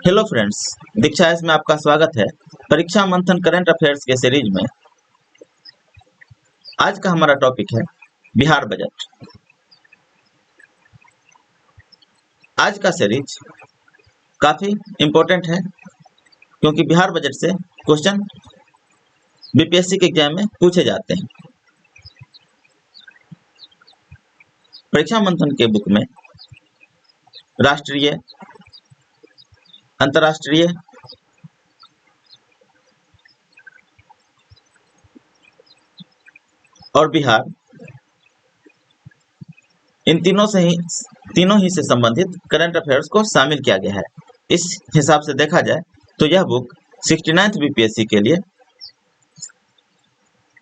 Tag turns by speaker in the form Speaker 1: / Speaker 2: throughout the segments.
Speaker 1: Hello friends, दीक्षा इसमें आपका स्वागत है। परीक्षा मंथन करंट अफेयर्स के सीरीज में आज का हमारा टॉपिक है बिहार बजट। आज का सीरीज काफी इम्पोर्टेंट है क्योंकि बिहार बजट से क्वेश्चन बीपीएससी के एग्जाम में पूछे जाते हैं। परीक्षा मंथन के बुक में राष्ट्रीय, अंतर्राष्ट्रीय और बिहार, इन तीनों ही से संबंधित करंट अफेयर्स को शामिल किया गया है। इस हिसाब से देखा जाए तो यह बुक 69th बीपीएससी के लिए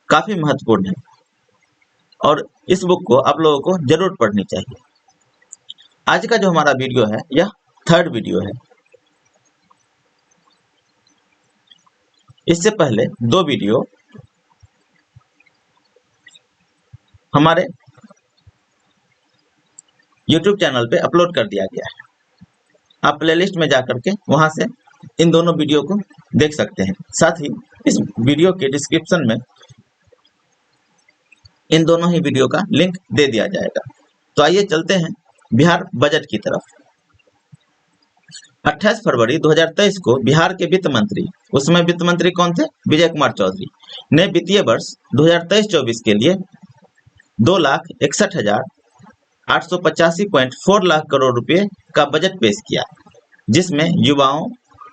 Speaker 1: काफी महत्वपूर्ण है और इस बुक को आप लोगों को जरूर पढ़नी चाहिए। आज का जो हमारा वीडियो है यह 3rd वीडियो है। इससे पहले 2 वीडियो हमारे YouTube चैनल पे अपलोड कर दिया गया है। आप प्लेलिस्ट में जाकर के वहां से इन दोनों वीडियो को देख सकते हैं। साथ ही इस वीडियो के डिस्क्रिप्शन में इन दोनों ही वीडियो का लिंक दे दिया जाएगा। तो आइए चलते हैं बिहार बजट की तरफ। 28 फरवरी 2023 को बिहार के वित्त मंत्री, उस समय वित्त मंत्री कौन थे? विजय कुमार चौधरी, ने वित्तीय वर्ष 2023-24 के लिए 2,61,885.4 लाख करोड़ रुपए का बजट पेश किया, जिसमें युवाओं,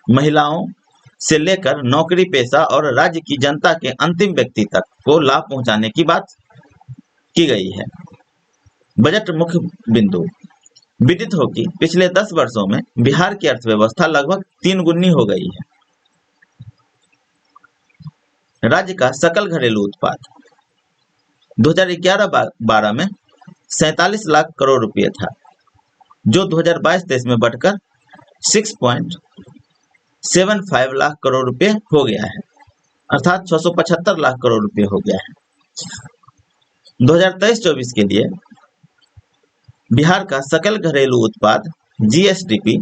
Speaker 1: महिलाओं से लेकर नौकरी पेशा और राज्य की जनता के अंतिम व्यक्ति तक को लाभ पहुंचाने की बात की गई है। बजट मुख्य बिंदु। विदित हो कि पिछले 10 वर्षों में बिहार की अर्थव्यवस्था लगभग 3 गुनी हो गई है। राज्य का सकल घरेलू उत्पाद 2011-12 में 47 लाख करोड़ रुपए था, जो 2022-23 में बढ़कर 6.75 लाख करोड़ रुपए हो गया है, अर्थात 675 लाख करोड़ रुपए हो गया है। 2023-24 के लिए बिहार का सकल घरेलू उत्पाद जीएसडीपी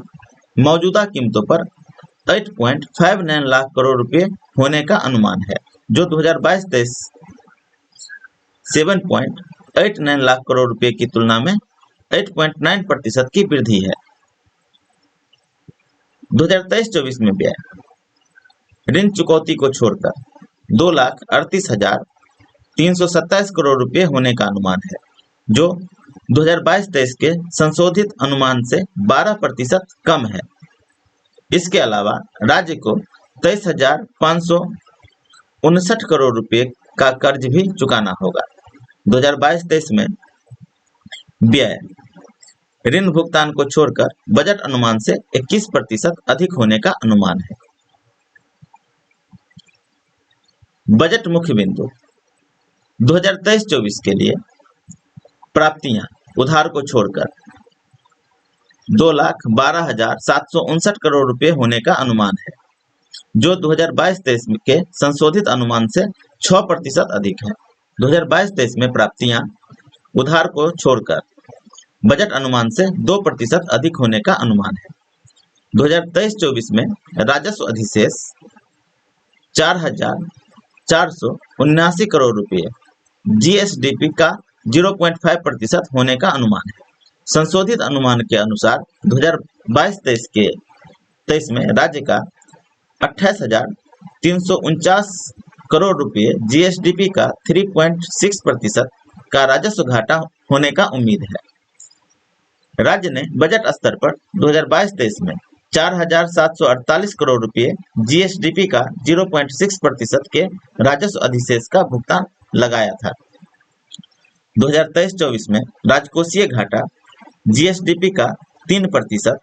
Speaker 1: मौजूदा कीमतों पर 8.59 लाख करोड़ रुपए होने का अनुमान है, जो 2022-23 7.89 लाख करोड़ रुपए की तुलना में 8.9% की वृद्धि है। 2023-24 में व्यय ऋण चुकौती को छोड़कर 2,38,327 करोड़ रुपए होने का अनुमान है, जो 2022-23 के संशोधित अनुमान से 12% कम है। इसके अलावा राज्य को 23,559 करोड़ रुपए का कर्ज भी चुकाना होगा। 2022-23 में व्यय ऋण भुगतान को छोड़कर बजट अनुमान से 21% अधिक होने का अनुमान है। बजट मुख्य बिंदु 2023-24 के लिए प्राप्तियां उधार को छोड़कर 2,12,759 करोड़ रुपए होने का अनुमान है, जो 2022-23 के संशोधित अनुमान से 6% अधिक है। 2022-23 में प्राप्तियां उधार को छोड़कर बजट अनुमान से 2% अधिक होने का अनुमान है। 2023-24 में राजस्व अधिशेष 4,479 करोड़ रुपए, जीएसडीपी का 0.5% होने का अनुमान है। संशोधित अनुमान के अनुसार 2022-23 में राज्य का 28,349 करोड़ रुपए जीएसडीपी का 3.6% का राजस्व घाटा होने का उम्मीद है। राज्य ने बजट स्तर पर 2022-23 में 4,748 करोड़ रुपए जीएसडीपी का 0.6% के राजस्व अधिशेष का भुगतान लगाया था। 2023-24 में राजकोषीय घाटा जीएसडीपी का 3%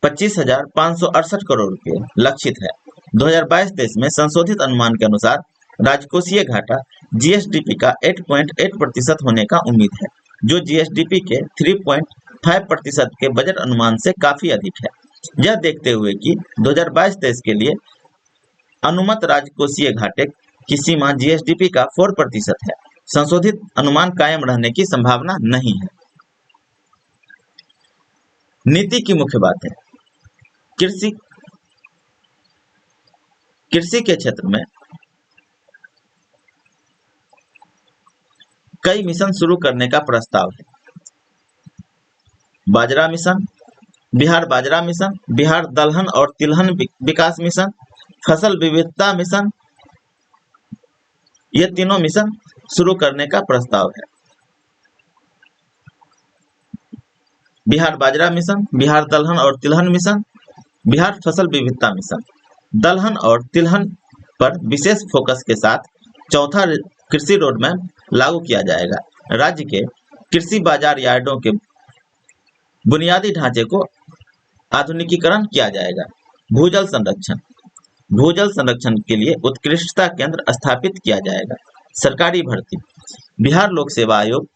Speaker 1: 25,568 करोड़ रुपए लक्षित है। 2022-23 में संशोधित अनुमान के अनुसार राजकोषीय घाटा जीएसडीपी का 8.8% होने का उम्मीद है, जो जीएसडीपी के 3.5% के बजट अनुमान से काफी अधिक है। यह देखते हुए कि 2022-23 के लिए अनुमत राजकोषीय घाटे की सीमा जीएसडीपी का 4% है, संशोधित अनुमान कायम रहने की संभावना नहीं है। नीति की मुख्य बातें। कृषि कृषि के क्षेत्र में कई मिशन शुरू करने का प्रस्ताव है। बाजरा मिशन, बिहार बाजरा मिशन, बिहार दलहन और तिलहन विकास मिशन, फसल विविधता मिशन, ये तीनों मिशन शुरू करने का प्रस्ताव है। बिहार बाजरा मिशन, बिहार दलहन और तिलहन मिशन, बिहार फसल विविधता मिशन। दलहन और तिलहन पर विशेष फोकस के साथ चौथा कृषि रोडमैप लागू किया जाएगा। राज्य के कृषि बाजार यार्डों के बुनियादी ढांचे को आधुनिकीकरण किया जाएगा। भूजल संरक्षण, भूजल संरक्षण के लिए उत्कृष्टता केंद्र स्थापित किया जाएगा। सरकारी भर्ती, बिहार लोक सेवा आयोग,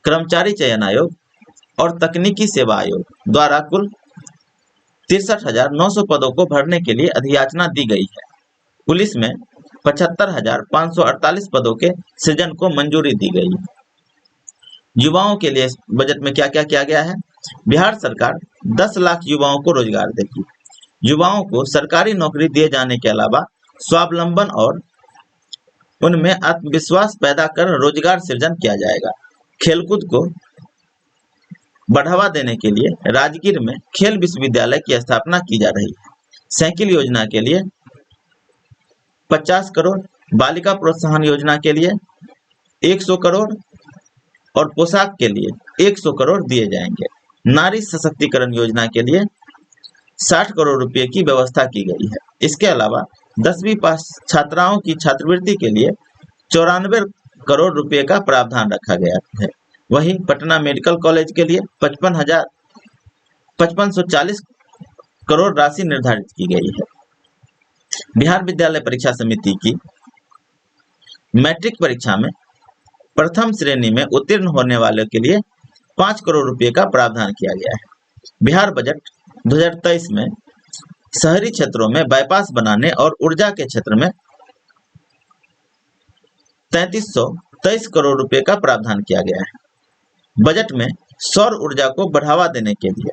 Speaker 1: कर्मचारी चयन आयोग और तकनीकी सेवा आयोग द्वारा कुल 63,900 पदों को भरने के लिए अधियाचना दी गई है। पुलिस में 75,548 पदों के सृजन को मंजूरी दी गई है। युवाओं के लिए बजट में क्या क्या किया गया है? बिहार सरकार 10 लाख युवाओं को रोजगार देगी। युवाओं को सरकारी नौकरी दिए जाने के अलावा स्वावलंबन और उनमें आत्मविश्वास पैदा कर रोजगार सृजन किया जाएगा। खेलकूद को बढ़ावा देने के लिए राजगीर में खेल विश्वविद्यालय की स्थापना की जा रही है। साइकिल योजना के लिए 50 करोड़, बालिका प्रोत्साहन योजना के लिए 100 करोड़ और पोशाक के लिए 100 करोड़ दिए जाएंगे। नारी सशक्तिकरण योजना के लिए 60 करोड़ रुपए की व्यवस्था की गई है। इसके अलावा 10वीं पास छात्राओं की छात्रवृत्ति के लिए 94 करोड़ रुपए का प्रावधान रखा गया है। वहीं पटना मेडिकल कॉलेज के लिए 5540 करोड़ राशि निर्धारित की गई है। बिहार विद्यालय परीक्षा समिति की मैट्रिक परीक्षा में प्रथम श्रेणी में उत्तीर्ण होने वालों के लिए 5 करोड़ रुपए का प्रावधान किया गया है। बिहार बजट 2023 में शहरी क्षेत्रों में बाईपास बनाने और ऊर्जा के क्षेत्र में 3323 करोड़ रुपए का प्रावधान किया गया है। बजट में सौर ऊर्जा को बढ़ावा देने के लिए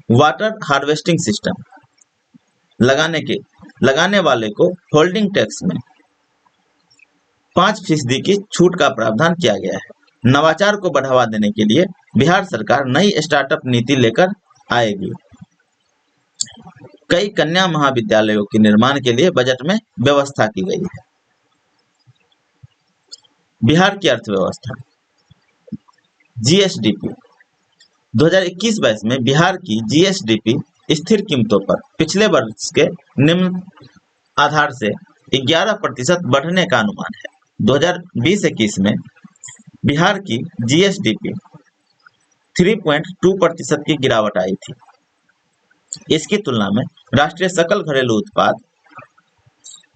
Speaker 1: वाटर हार्वेस्टिंग सिस्टम लगाने वाले को होल्डिंग टैक्स में 5% की छूट का प्रावधान किया गया है। नवाचार को बढ़ावा देने के लिए बिहार सरकार नई स्टार्टअप नीति लेकर आएगी। कई कन्या महाविद्यालयों के निर्माण के लिए बजट में व्यवस्था की गई है। बिहार की अर्थव्यवस्था, जीएसडीपी 2021-22 में बिहार की जीएसडीपी स्थिर कीमतों पर पिछले वर्ष के निम्न आधार से 11% बढ़ने का अनुमान है। 2020-21 में बिहार की जीएसडीपी 3.2% की गिरावट आई थी। इसकी तुलना में राष्ट्रीय सकल घरेलू उत्पाद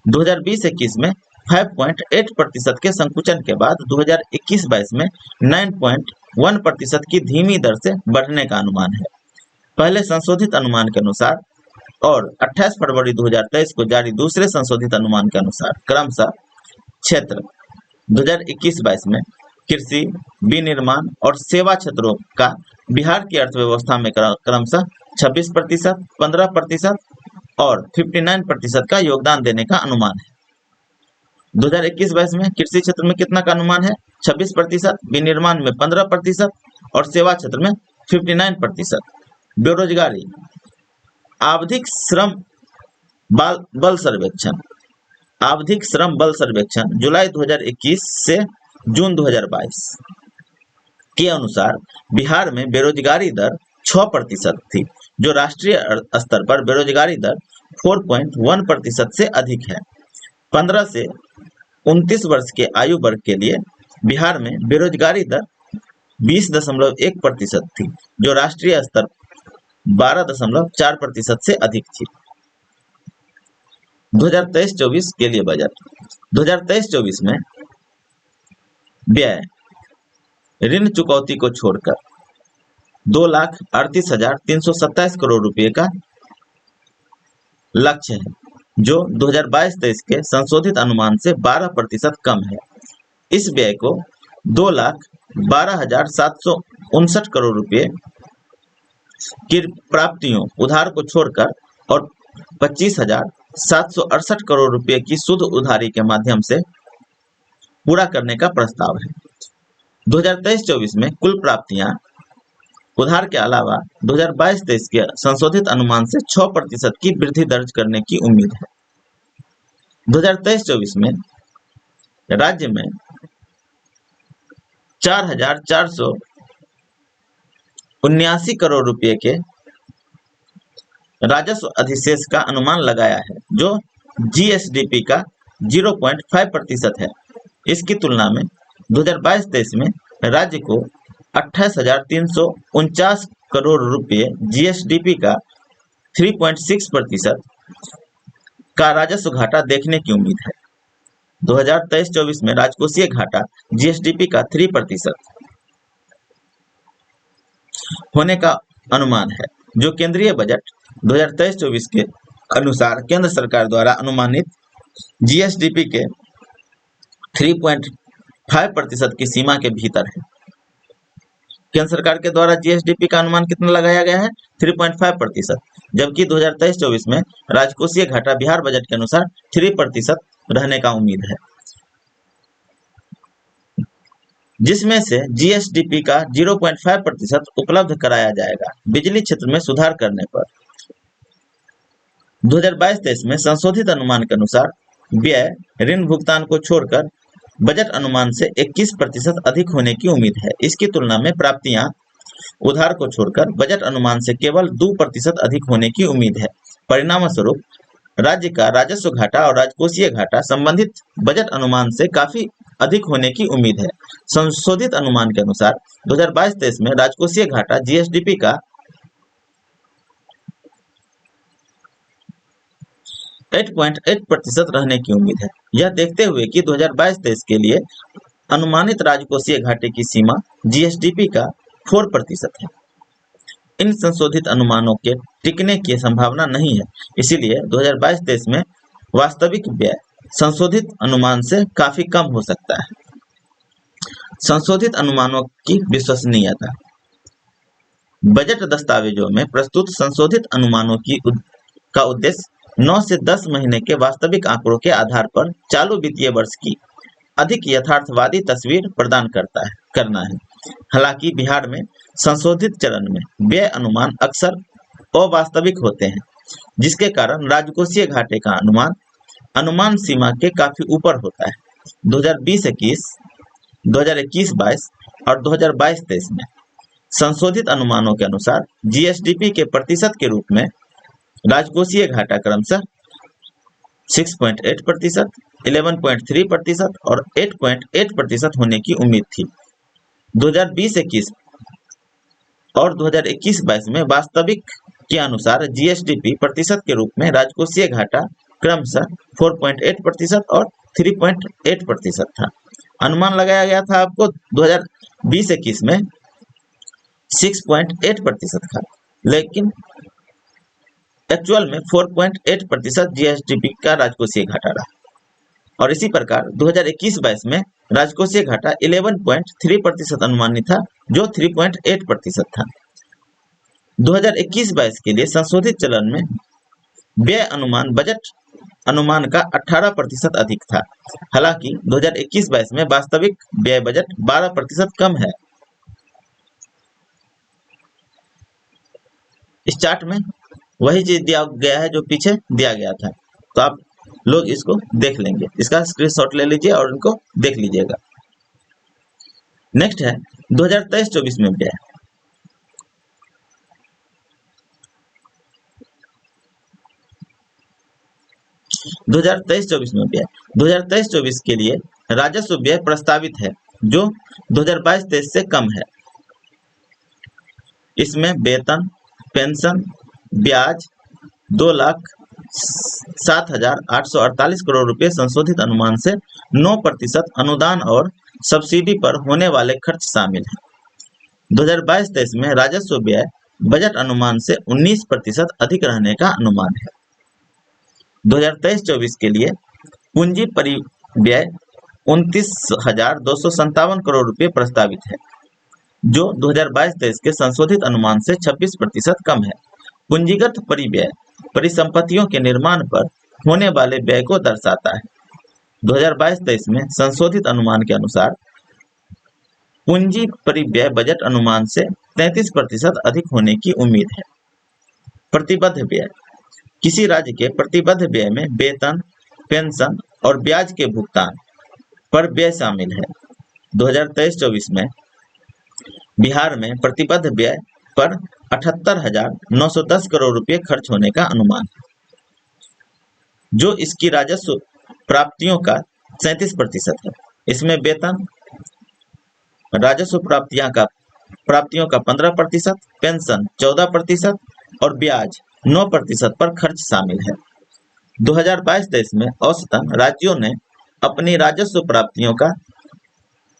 Speaker 1: 2020-21 में 5.8% के संकुचन के बाद 2021-22 में 9.1% की धीमी दर से बढ़ने का अनुमान है। पहले संशोधित अनुमान के अनुसार और 28 फरवरी 2023 को जारी दूसरे संशोधित अनुमान के अनुसार क्रमशः क्षेत्र 2021-22 में कृषि, विनिर्माण और सेवा क्षेत्रों का बिहार की अर्थव्यवस्था में क्रमशः 26%, 15% और 59% का योगदान देने का अनुमान है। 2021-22 में कृषि क्षेत्र में कितना का अनुमान है? 26%, विनिर्माण में 15% और सेवा क्षेत्र में 59%। बेरोजगारी, आवधिक श्रम बल सर्वेक्षण जुलाई 2021 से जून 2022 के अनुसार बिहार में बेरोजगारी दर 6% थी, जो राष्ट्रीय स्तर पर बेरोजगारी दर 4.1% से अधिक है। 15 से 29 वर्ष के आयु वर्ग के लिए बिहार में बेरोजगारी दर 20.1% थी, जो राष्ट्रीय स्तर 12.4% से अधिक थी। 2023-24 के लिए बजट 2023-24 में व्यय ऋण चुकौती को छोड़कर 2,38,327 करोड़ रुपए का लक्ष्य है, जो 2022-23 के संशोधित अनुमान से 12% कम है। इस व्यय को 2,12,759 करोड़ रुपए की प्राप्तियों उधार को छोड़कर और 25,768 करोड़ रुपए की शुद्ध उधारी के माध्यम से पूरा करने का प्रस्ताव है। 2023-24 में कुल प्राप्तियां उधार के अलावा 2022-23 के संशोधित अनुमान से 6% की वृद्धि दर्ज करने की उम्मीद है। 2023-24 में राज्य में 4,479 करोड़ रुपए के राजस्व अधिशेष का अनुमान लगाया है, जो जीएसडीपी का 0.5% है। इसकी तुलना में 2022-23 में राज्य को 28,349 करोड़ रुपए जीएसडीपी का 3.6% का राजस्व घाटा देखने की उम्मीद है। 2023-24 में राजकोषीय घाटा जीएसडीपी का 3% होने का अनुमान है, जो केंद्रीय बजट 2023-24 के अनुसार केंद्र सरकार द्वारा अनुमानित जीएसडीपी के 3.5% की सीमा के भीतर है। केंद्र सरकार के द्वारा जीएसडीपी का अनुमान कितना लगाया गया है? 3.5%, जबकि 2023-24 में राजकोषीय घाटा बिहार बजट के अनुसार 3% रहने का उम्मीद है, जिसमें से जीएसडीपी का 0.5% उपलब्ध कराया जाएगा बिजली क्षेत्र में सुधार करने पर। 2022-23 में संशोधित अनुमान के अनुसार व्यय ऋण भुगतान को छोड़कर बजट अनुमान से 21% अधिक होने की उम्मीद है। इसकी तुलना में प्राप्तियां उधार को छोड़कर बजट अनुमान से केवल 2% अधिक होने की उम्मीद है। परिणामस्वरूप राज्य का राजस्व घाटा और राजकोषीय घाटा संबंधित बजट अनुमान से काफी अधिक होने की उम्मीद है। संशोधित अनुमान के अनुसार 2022-23 में राजकोषीय घाटा जीएसडीपी का 8.8% रहने की उम्मीद है। यह देखते हुए कि 2022-23 के लिए अनुमानित राजकोषीय घाटे की सीमा जीएसडीपी का 4% है। इन संशोधित अनुमानों के टिकने की संभावना नहीं है, इसीलिए 2022-23 में वास्तविक व्यय संशोधित अनुमान से काफी कम हो सकता है। संशोधित अनुमानों की विश्वसनीयता। बजट दस्तावेजों में प्रस्तुत संशोधित अनुमानों का उद्देश्य 9 से 10 महीने के वास्तविक आंकड़ों के आधार पर चालू वित्तीय वर्ष की अधिक यथार्थवादी तस्वीर प्रदान करना है। हालांकि बिहार में संशोधित चरण में व्यय अनुमान अक्सर अवास्तविक होते हैं, जिसके कारण राजकोषीय घाटे का अनुमान सीमा के काफी ऊपर होता है। 2020-21, 2021-22 और 2022-23 में संशोधित अनुमानों के अनुसार जीएसडीपी के प्रतिशत के रूप में राजकोषीय घाटा क्रमशः 6.8%, 11.3% और 8.8% होने की उम्मीद थी। 2020-21 और 2021-22 में वास्तविक के अनुसार जीएसडीपी प्रतिशत के रूप में राजकोषीय घाटा क्रमशः 4.8% और 3.8% था। अनुमान लगाया गया था आपको 2020-21 में 6.8% था, लेकिन एक्चुअल में 4.8% जीएसडीपी का राजकोषीय घाटा रहा। और इसी प्रकार 2021-22 में राजकोषीय घाटा 11.3% अनुमानित था, जो 3.8% था। 2021-22 के लिए संशोधित चलन में व्यय अनुमान बजट अनुमान का 18% अधिक था। हालांकि 2021-22 में वास्तविक व्यय बजट 12% कम है। इस चार्ट में वही चीज दिया गया है जो पीछे दिया गया था, तो आप लोग इसको देख लेंगे। इसका स्क्रीनशॉट ले लीजिए और इनको देख लीजिएगा। नेक्स्ट है 2023-24 में व्यय। दो 2023-24 के लिए राजस्व व्यय प्रस्तावित है, जो 2022-23 से कम है। इसमें वेतन, पेंशन, ब्याज 2,07,848 करोड़ रुपए संशोधित अनुमान से 9% अनुदान और सब्सिडी पर होने वाले खर्च शामिल हैं। 2022-23 में राजस्व व्यय बजट अनुमान से 19% अधिक रहने का अनुमान है। 2023-24 के लिए पूंजी परिव्यय 29,257 करोड़ रुपए प्रस्तावित है, जो 2022-23 के संशोधित अनुमान से 26% कम है। पूंजीगत परिव्यय परिसंपत्तियों के निर्माण पर होने वाले व्यय को दर्शाता है। 2022-23 में संशोधित अनुमान के अनुसार पूंजी परिव्यय बजट अनुमान से 33% अधिक होने की उम्मीद है। प्रतिबद्ध व्यय किसी राज्य के प्रतिबद्ध व्यय में वेतन, पेंशन और ब्याज के भुगतान पर व्यय शामिल है। 2023-24 में बिहार में प्रतिबद्ध व्यय पर 78,910 करोड़ रुपए खर्च होने का अनुमान है, जो इसकी राजस्व प्राप्तियों का 37% है। इसमें वेतन, राजस्व प्राप्तियों का 15%, पेंशन 14% और ब्याज 9% पर खर्च शामिल है। 2022-23 में औसतन राज्यों ने अपनी राजस्व प्राप्तियों का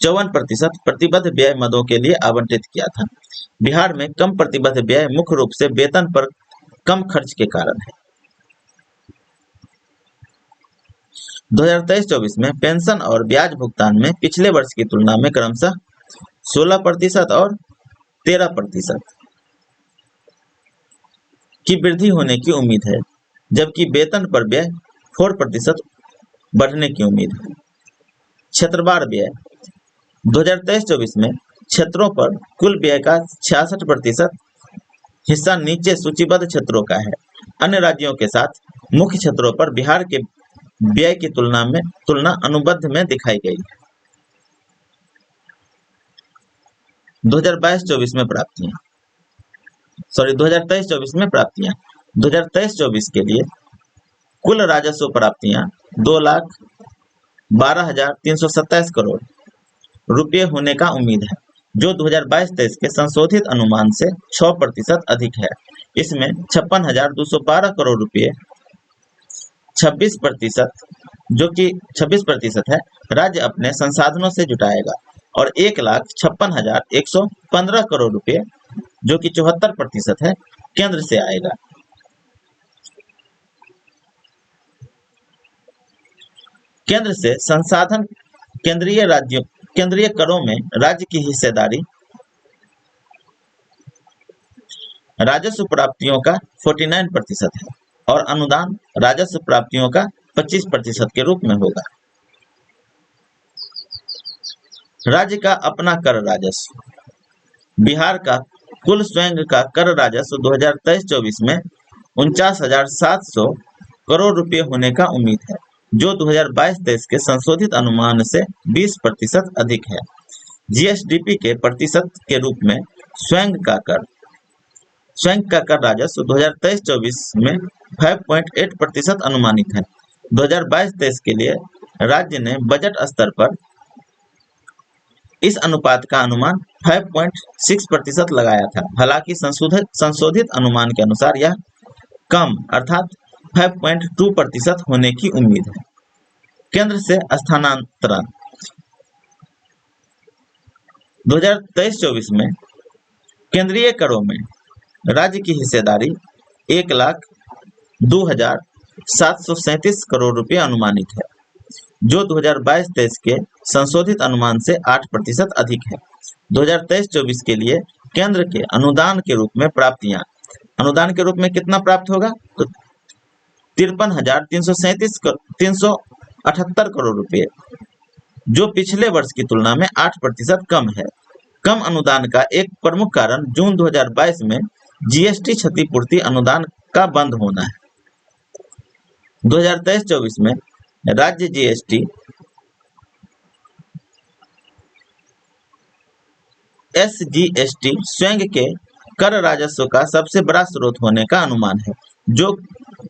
Speaker 1: 54% प्रतिबद्ध व्यय मदों के लिए आवंटित किया था। बिहार में कम प्रतिबद्ध व्यय मुख्य रूप से वेतन पर कम खर्च के कारण है। 2023-24 में पेंशन और ब्याज भुगतान में पिछले वर्ष की तुलना में क्रमशः 16% और 13% की वृद्धि होने की उम्मीद है, जबकि वेतन पर व्यय 4% बढ़ने की उम्मीद है। क्षेत्रवार व्यय 2023-24 में क्षेत्रों पर कुल व्यय का 66% हिस्सा नीचे सूचीबद्ध क्षेत्रों का है। अन्य राज्यों के साथ मुख्य क्षेत्रों पर बिहार के व्यय की तुलना अनुबंध में दिखाई गई है। 2023-24 में प्राप्तियां 2023-24 के लिए कुल राजस्व प्राप्तियां 2,12,327 करोड़ रुपये होने का उम्मीद है, जो 2022-23 के संशोधित अनुमान से 6% अधिक है। इसमें 56,212 करोड़ रुपये 26% है राज्य अपने संसाधनों से जुटाएगा और 1,56,115 करोड़ रुपये जो कि 74% है केंद्र से आएगा। केंद्र से संसाधन केंद्रीय करों में राज्य की हिस्सेदारी राजस्व प्राप्तियों का 49% है और अनुदान राजस्व प्राप्तियों का 25% के रूप में होगा। राज्य का अपना कर राजस्व बिहार का कुल स्वयं का कर राजस्व 2023-24 में 49,700 करोड़ रुपये होने का उम्मीद है, जो 2022-23 के संशोधित अनुमान से 20% अधिक है। जीएसडीपी के प्रतिशत के रूप में स्वयं का कर राजस्व 2023-24 में 5.8% अनुमानित है। 2022-23 के लिए राज्य ने बजट स्तर पर इस अनुपात का अनुमान 5.6% लगाया था। हालांकि संशोधित अनुमान के अनुसार यह कम अर्थात 5.2% होने की उम्मीद है। केंद्र से स्थानांतरण 2023-24 में केंद्रीय करों में राज्य की हिस्सेदारी 1,02,737 करोड़ रुपये अनुमानित है, जो 2022-23 के संशोधित अनुमान से 8% अधिक है। 2023-24 के लिए केंद्र के अनुदान के रूप में प्राप्तियां अनुदान के रूप में कितना प्राप्त होगा तो 53,378 करोड़ रुपये, जो पिछले वर्ष की तुलना में 8% कम है। कम अनुदान का एक प्रमुख कारण जून 2022 में जीएसटी क्षतिपूर्ति अनुदान का बंद होना है। 2023-24 में राज्य जीएसटी एसजीएसटी स्वयं के कर राजस्व का सबसे बड़ा स्रोत होने का अनुमान है, जो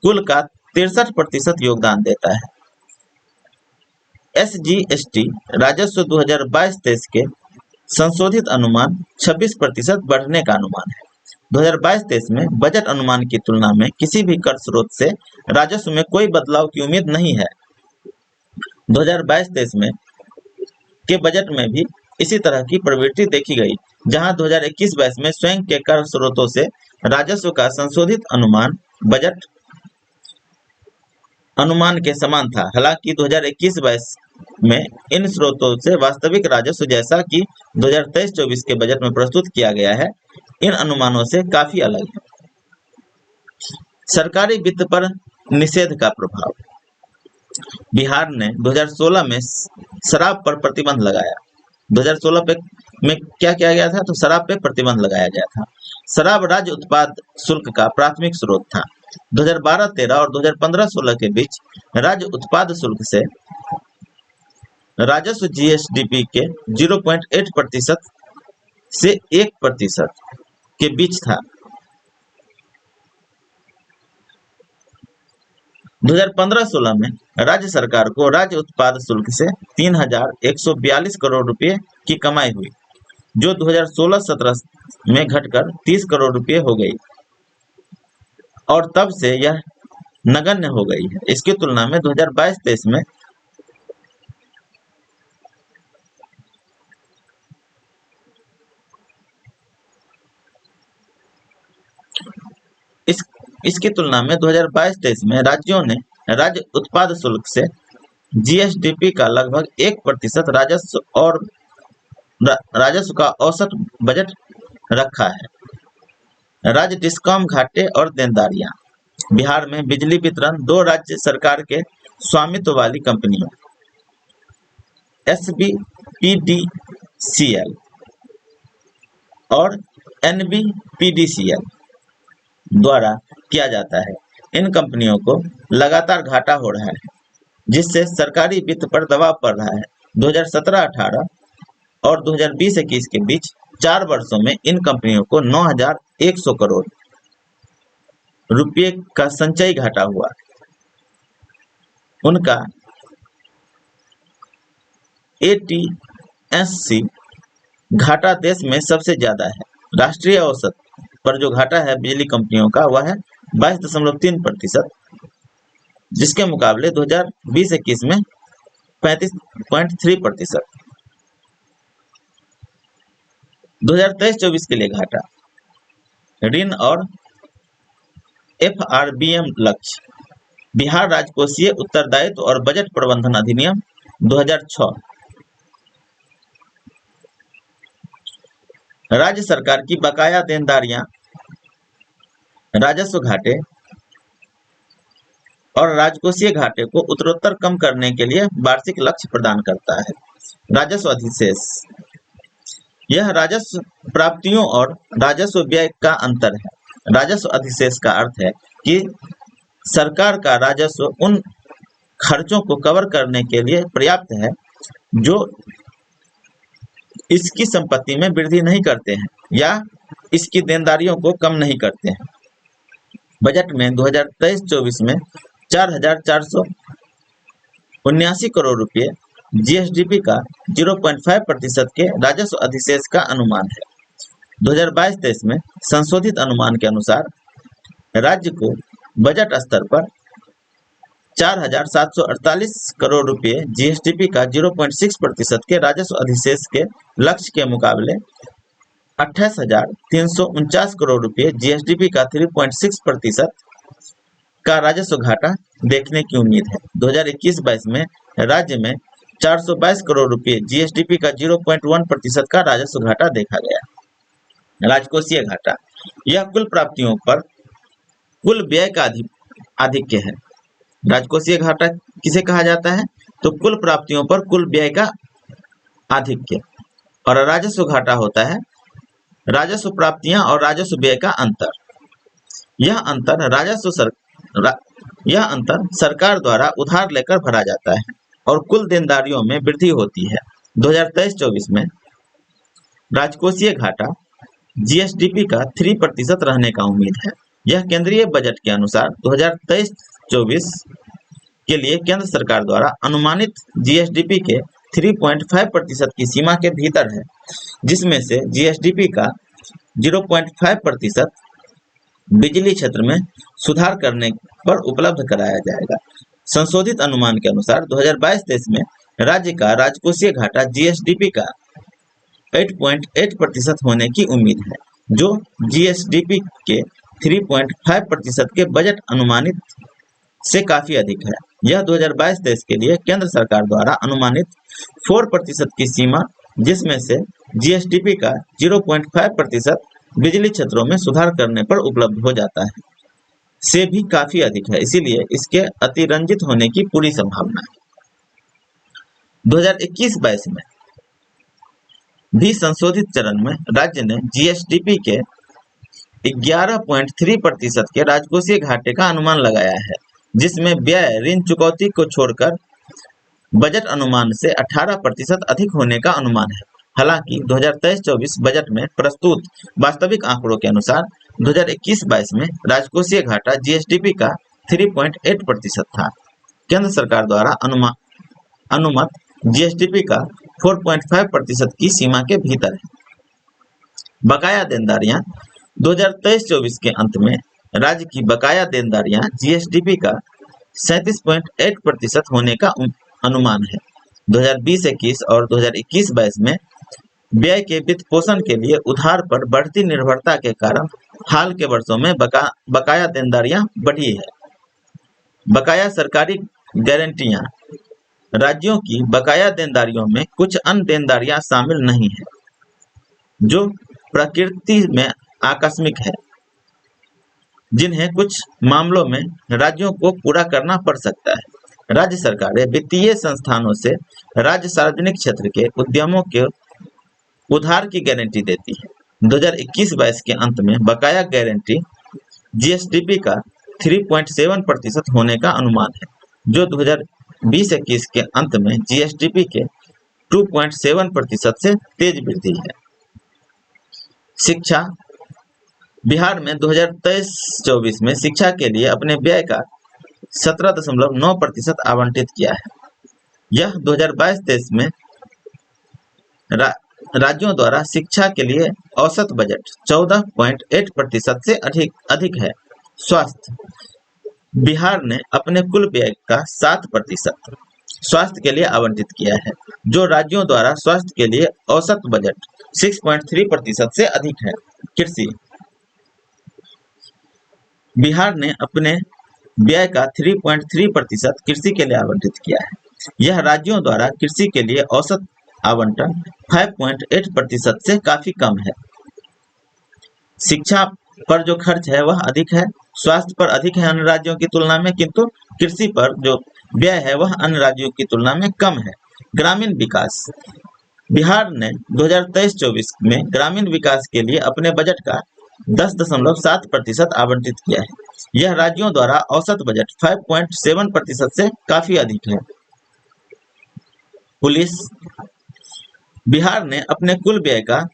Speaker 1: कुल का 63% योगदान देता है। एसजीएसटी राजस्व 2022-23 के संशोधित अनुमान 26% बढ़ने का अनुमान है। 2022-23 में बजट अनुमान की तुलना में किसी भी कर स्रोत से राजस्व में कोई बदलाव की उम्मीद नहीं है। 2022-23 में के बजट में भी इसी तरह की प्रवृत्ति देखी गई, जहां 2021-22 में स्वयं के कर स्रोतों से राजस्व का संशोधित अनुमान बजट अनुमान के समान था। हालांकि 2021-22 में इन स्रोतों से वास्तविक राजस्व, जैसा कि 2023-24 के बजट में प्रस्तुत किया गया है, इन अनुमानों से काफी अलग है। सरकारी वित्त पर निषेध का प्रभाव। बिहार ने 2016 में शराब पर प्रतिबंध लगाया। 2016 में क्या किया गया था? तो शराब पे प्रतिबंध लगाया गया था। शराब राज्य उत्पाद शुल्क का प्राथमिक स्रोत था। 2012-13 और 2015-16 के बीच राज्य उत्पाद शुल्क से राजस्व जीएसडीपी के 0.8% से 1% के बीच था। 2015-16 में राज्य सरकार को राज्य उत्पाद शुल्क से 3,142 करोड़ रुपए की कमाई हुई, जो 2016-17 में घटकर 30 करोड़ रुपए हो गई और तब से यह नगण्य हो गई है। इसकी तुलना में 2022-23 में इसकी तुलना में 2022-23 में राज्यों ने राज्य उत्पाद शुल्क से जीएसडीपी का लगभग 1% राजस्व और राजस्व का औसत बजट रखा है। राज्य डिस्कॉम घाटे और देनदारियां। बिहार में बिजली वितरण 2 राज्य सरकार के स्वामित्व वाली कंपनियों एसबीपीडीसीएल और एनबीपीडीसीएल द्वारा किया जाता है। इन कंपनियों को लगातार घाटा हो रहा है, जिससे सरकारी वित्त पर दबाव पड़ रहा है। 2017-18 और 2020-21 के बीच 4 वर्षों में इन कंपनियों को 9,100 करोड़ रुपये का संचयी घाटा हुआ। उनका एटीएससी घाटा देश में सबसे ज्यादा है। राष्ट्रीय औसत पर जो घाटा है बिजली कंपनियों का, वह है 22.3%, जिसके मुकाबले 2020-21 में 35.3%। 2023-24 के लिए घाटा। ऋण और एफआरबीएम लक्ष्य। बिहार राजकोषीय उत्तरदायित्व और बजट प्रबंधन अधिनियम 2006। राज्य सरकार की बकाया देनदारियां, राजस्व घाटे और राजकोषीय घाटे को उत्तरोत्तर कम करने के लिए वार्षिक लक्ष्य प्रदान करता है। राजस्व अधिशेष। यह राजस्व प्राप्तियों और राजस्व व्यय का अंतर है। राजस्व अधिशेष का अर्थ है कि सरकार का राजस्व उन खर्चों को कवर करने के लिए पर्याप्त है जो इसकी संपत्ति में वृद्धि नहीं करते हैं या इसकी देनदारियों को कम नहीं करते हैं। बजट में 2023-24 में 4,479 करोड़ रुपए जीएसडीपी का 0.5% के राजस्व अधिशेष का अनुमान है। 2022-23 में संशोधित अनुमान के अनुसार राज्य को बजट स्तर पर 4,748 करोड़ रुपए जीएसडीपी का 0.6% के राजस्व अधिशेष के लक्ष्य के मुकाबले 28,349 करोड़ रुपए जीएसडीपी का 3.6% का राजस्व घाटा देखने की उम्मीद है। 2021-22 में राज्य में 422 करोड़ रुपए जीएसडीपी का 0.1% का राजस्व घाटा देखा गया। राजकोषीय घाटा। यह कुल प्राप्तियों पर कुल व्यय का आधिक्य है। राजकोषीय घाटा किसे कहा जाता है? तो कुल प्राप्तियों पर कुल व्यय का आधिक्य। और राजस्व घाटा होता है राजस्व प्राप्तियां और राजस्व व्यय का अंतर। यह अंतर सरकार द्वारा उधार लेकर भरा जाता है और कुल देनदारियों में वृद्धि होती है। 2023-24 में राजकोषीय घाटा जीएसडीपी का 3% रहने का उम्मीद है। यह केंद्रीय बजट के अनुसार 2023-24 के लिए केंद्र सरकार द्वारा अनुमानित जीएसडीपी के 3.5% की सीमा के भीतर है, जिसमें से जीएसडीपी का 0.5% बिजली क्षेत्र में सुधार करने पर उपलब्ध कराया जाएगा। संशोधित अनुमान के अनुसार 2022-23 में राज्य का राजकोषीय घाटा जीएसडीपी का 8.8% होने की उम्मीद है, जो जीएसडीपी के 3.5% के बजट अनुमानित से काफी अधिक है। यह 2022-23 के लिए केंद्र सरकार द्वारा अनुमानित 4% की सीमा, जिसमें से जीएसडीपी का 0.5% बिजली क्षेत्रों में सुधार करने पर उपलब्ध हो जाता है, से भी काफी अधिक है। इसीलिए इसके अतिरंजित होने की पूरी संभावना है। 2021-22 में भी संशोधित चरण में राज्य ने जीएसडीपी के 11.3% के राजकोषीय घाटे का अनुमान लगाया है, जिसमें व्यय ऋण चुकौती को छोड़कर बजट अनुमान से 18% अधिक होने का अनुमान है। हालांकि 2023-24 बजट में प्रस्तुत वास्तविक आंकड़ों के अनुसार 2021-22 में राजकोषीय घाटा जीएसडीपी का 3.8% था। केंद्र सरकार द्वारा अनुमत जीएसडीपी का 4.5% की सीमा के भीतर है। बकाया देनदारियां 2023-24 के अंत में राज्य की बकाया देनदारियां जीएसडीपी का 37.8% होने का अनुमान है। 2020-21 और 2021-22 में व्यय के वित्त पोषण के लिए उधार पर बढ़ती निर्भरता के कारण हाल के वर्षों में बकाया देनदारियां बढ़ी है। बकाया सरकारी गारंटियां राज्यों की बकाया देनदारियों में कुछ अन्य देनदारियां शामिल नहीं है, जो प्रकृति में आकस्मिक है, जिन्हें कुछ मामलों में राज्यों को पूरा करना पड़ सकता है। राज्य सरकारें वित्तीय संस्थानों से राज्य सार्वजनिक क्षेत्र के उद्यमों के उधार की गारंटी देती है। 2021-22 के अंत में बकाया गारंटी जीएसडीपी का 3.7% होने का अनुमान है, जो 2020-21 के अंत में जीएसडीपी के 2.7% से तेज वृद्धि है। शिक्षा बिहार में 2023-24 में शिक्षा के लिए अपने व्यय का 17.9% आवंटित किया है। यह 2022-23 में राज्यों द्वारा शिक्षा के लिए औसत बजट 14.8% से अधिक है। स्वास्थ्य बिहार ने अपने कुल व्यय का 7% स्वास्थ्य के लिए आवंटित किया है, जो राज्यों द्वारा स्वास्थ्य के लिए औसत बजट 6.3% से अधिक है। कृषि बिहार ने अपने व्यय का 3.3% कृषि के लिए आवंटित किया है। यह राज्यों द्वारा कृषि के लिए औसत आवंटन 5.8% से काफी कम है। शिक्षा पर जो खर्च है वह अधिक है, स्वास्थ्य पर अधिक है अन्य राज्यों की तुलना में, किंतु कृषि पर जो व्यय है वह अन्य राज्यों की तुलना में कम है। ग्रामीण विकास बिहार ने 2023-24 में ग्रामीण विकास के लिए अपने बजट का 10.7% आवंटित किया है। यह राज्यों द्वारा औसत बजट 5.7% से काफी अधिक है। पुलिस बिहार ने अपने कुल व्यय का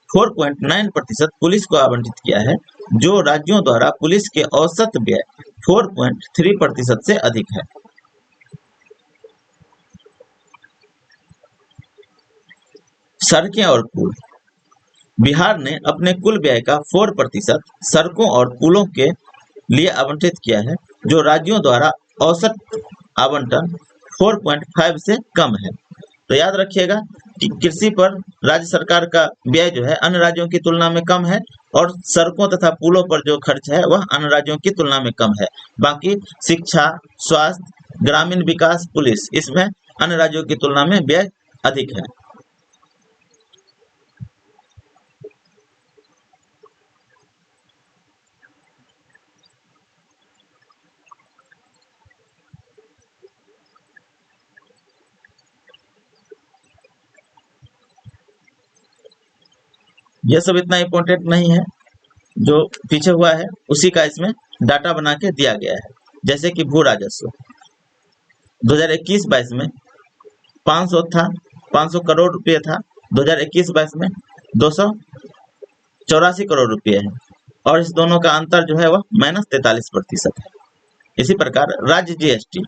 Speaker 1: 4.9% पुलिस को आवंटित किया है, जो राज्यों द्वारा पुलिस के औसत व्यय 4.3% से अधिक है। सड़कें और पुल बिहार ने अपने कुल व्यय का 4% सड़कों और पुलों के लिए आवंटित किया है, जो राज्यों द्वारा औसत आवंटन 4.5 से कम है। तो याद रखिएगा कि कृषि पर राज्य सरकार का व्यय जो है अन्य राज्यों की तुलना में कम है, और सड़कों तथा पुलों पर जो खर्च है वह अन्य राज्यों की तुलना में कम है। बाकी शिक्षा, स्वास्थ्य, ग्रामीण विकास, पुलिस, इसमें अन्य राज्यों की तुलना में व्यय अधिक है। यह सब इतना इम्पोर्टेंट नहीं है, जो पीछे हुआ है उसी का इसमें डाटा बना के दिया गया है। जैसे कि भू राजस्व 2021-22 में 500 करोड़ रुपये था, 2021-22 में 284 करोड़ रुपये है, और इस दोनों का अंतर जो है वह -43% है। इसी प्रकार राज्य जीएसटी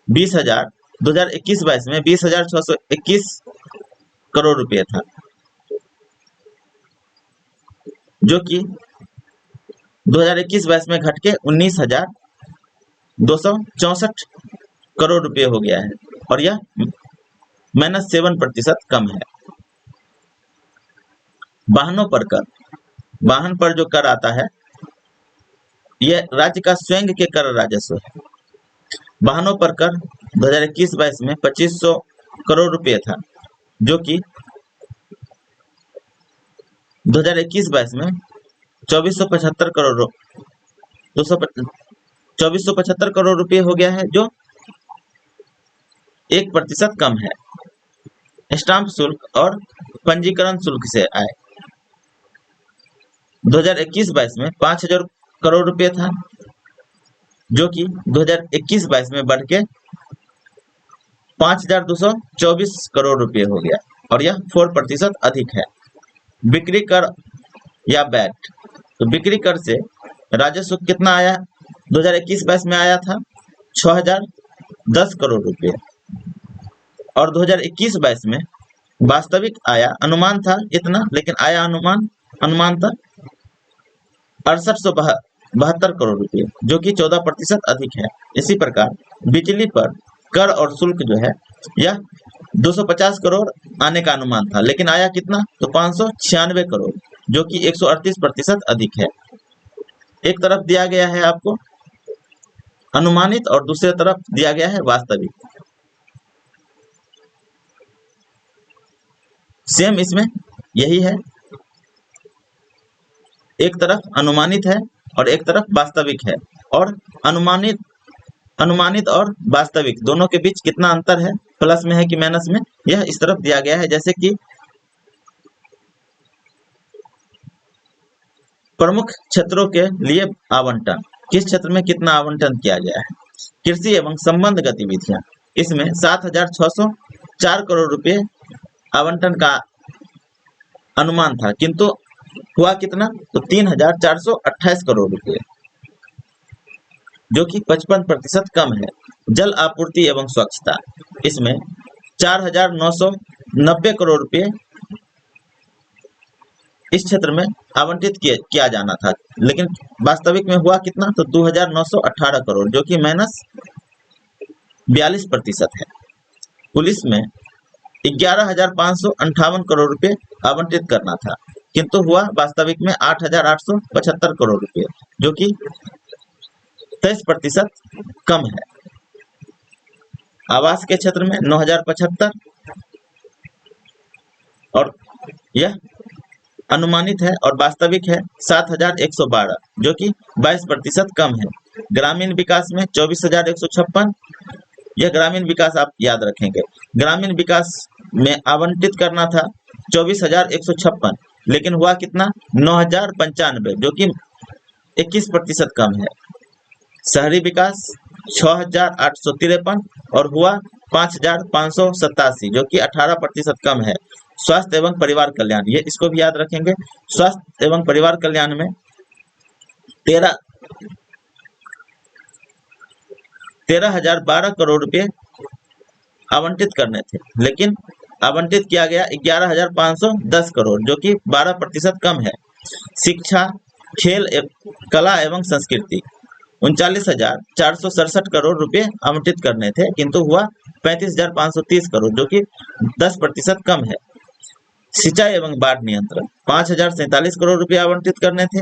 Speaker 1: 2021-22 में 20,621 करोड़ रुपये था, जो कि 2021-22 में घट के 19,264 करोड़ रुपये हो गया है, और यह -7% कम है। वाहनों पर कर, वाहन पर जो कर आता है यह राज्य का स्वयं के कर राजस्व है। वाहनों पर कर 2021-22 में 2500 करोड़ रुपए था, जो कि 2021-22 में 2475 करोड़ 2475 करोड़ रुपए हो गया है, जो 1% कम है। स्टाम्प शुल्क और पंजीकरण शुल्क से आय 2021-22 में 5000 करोड़ रुपए था, जो कि 2021-22 में बढ़ के 5224 करोड़ रुपए हो गया और यह 4% अधिक है। बिक्री कर या वैट, तो बिक्री कर से राजस्व कितना आया? 2021-22 में आया था 6010 करोड़ रुपए और 2021-22 में वास्तविक आया अनुमान था इतना, लेकिन आया अनुमान था 6872 करोड़ रुपए, जो कि 14% अधिक है। इसी प्रकार बिजली पर कर और शुल्क जो है यह 250 करोड़ आने का अनुमान था, लेकिन आया कितना? तो 596 करोड़, जो कि 138% अधिक है। एक तरफ दिया गया है आपको अनुमानित और दूसरी तरफ दिया गया है वास्तविक। सेम इसमें यही है, एक तरफ अनुमानित है और एक तरफ वास्तविक है, और अनुमानित और वास्तविक दोनों के बीच कितना अंतर है, प्लस में है कि माइनस में, यह इस तरफ दिया गया है। जैसे कि प्रमुख क्षेत्रों के लिए आवंटन, किस क्षेत्र में कितना आवंटन किया गया है। कृषि एवं संबंध गतिविधियां, इसमें 7604 करोड़ रुपए आवंटन का अनुमान था, किंतु हुआ कितना? तो 3428 करोड़ रुपए, जो कि 55% कम है। जल आपूर्ति एवं स्वच्छता, इसमें 4990 करोड़ रुपए इस क्षेत्र में आवंटित किया जाना था, लेकिन वास्तविक में हुआ कितना? तो 2918 करोड़, जो कि -42% है। पुलिस में 11,558 करोड़ रुपए आवंटित करना था, किंतु हुआ वास्तविक में 8,875 करोड़ रुपए, जो कि 23% कम है। आवास के क्षेत्र में 9,075 और यह अनुमानित है और वास्तविक है 7,112, जो कि 22% कम है। ग्रामीण विकास में 24,156, यह ग्रामीण विकास आप याद रखेंगे। ग्रामीण विकास में आवंटित करना था 24,156, लेकिन हुआ कितना? 9,095, जो कि 21% कम है। शहरी विकास 6,853 और हुआ 5,587, जो कि 18% कम है। स्वास्थ्य एवं परिवार कल्याण, ये इसको भी याद रखेंगे। स्वास्थ्य एवं परिवार कल्याण में 13,012 करोड़ रुपए आवंटित करने थे, लेकिन आवंटित किया गया 11,510 करोड़, जो कि 12% कम है। शिक्षा, खेल, कला एवं संस्कृति 39,467 करोड़ रुपए आवंटित करने थे, किंतु हुआ 35,530 करोड़, जो कि 10% कम है। सिंचाई एवं बाढ़ नियंत्रण 5,047 करोड़ रुपए आवंटित करने थे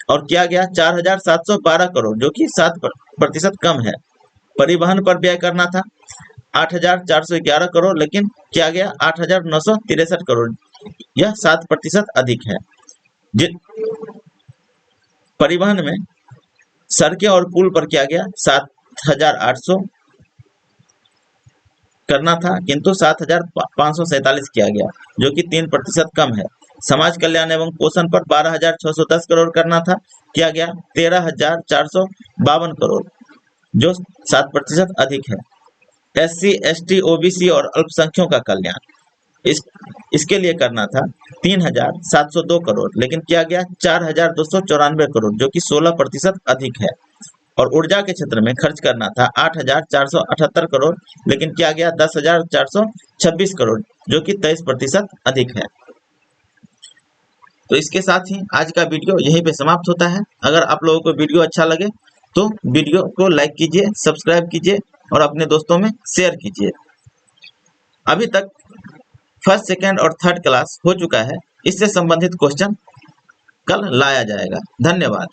Speaker 1: और किया गया 4,712 करोड़, जो कि 7% कम है। परिवहन पर व्यय करना था 8,411 करोड़, लेकिन किया गया 8,963 करोड़, यह 7% अधिक है। परिवहन में सड़कें और पुल पर किया गया 7,800 करना था, किंतु 7,547 किया गया, जो कि 3% कम है। समाज कल्याण एवं पोषण पर 12,610 करोड़ करना था, किया गया 13,452 करोड़, जो 7% अधिक है। SC, ST, OBC और अल्पसंख्यकों का कल्याण, इसके लिए करना था 3,702 करोड़, लेकिन किया गया 4,294 करोड़, जो कि 16% अधिक है। और ऊर्जा के क्षेत्र में खर्च करना था 8,478 करोड़, लेकिन किया गया 10,426 करोड़, जो कि 23% अधिक है। तो इसके साथ ही आज का वीडियो यहीं पे समाप्त होता है। अगर आप लोगों को वीडियो अच्छा लगे तो वीडियो को लाइक कीजिए, सब्सक्राइब कीजिए और अपने दोस्तों में शेयर कीजिए। अभी तक फर्स्ट, सेकेंड और थर्ड क्लास हो चुका है, इससे संबंधित क्वेश्चन कल लाया जाएगा। धन्यवाद।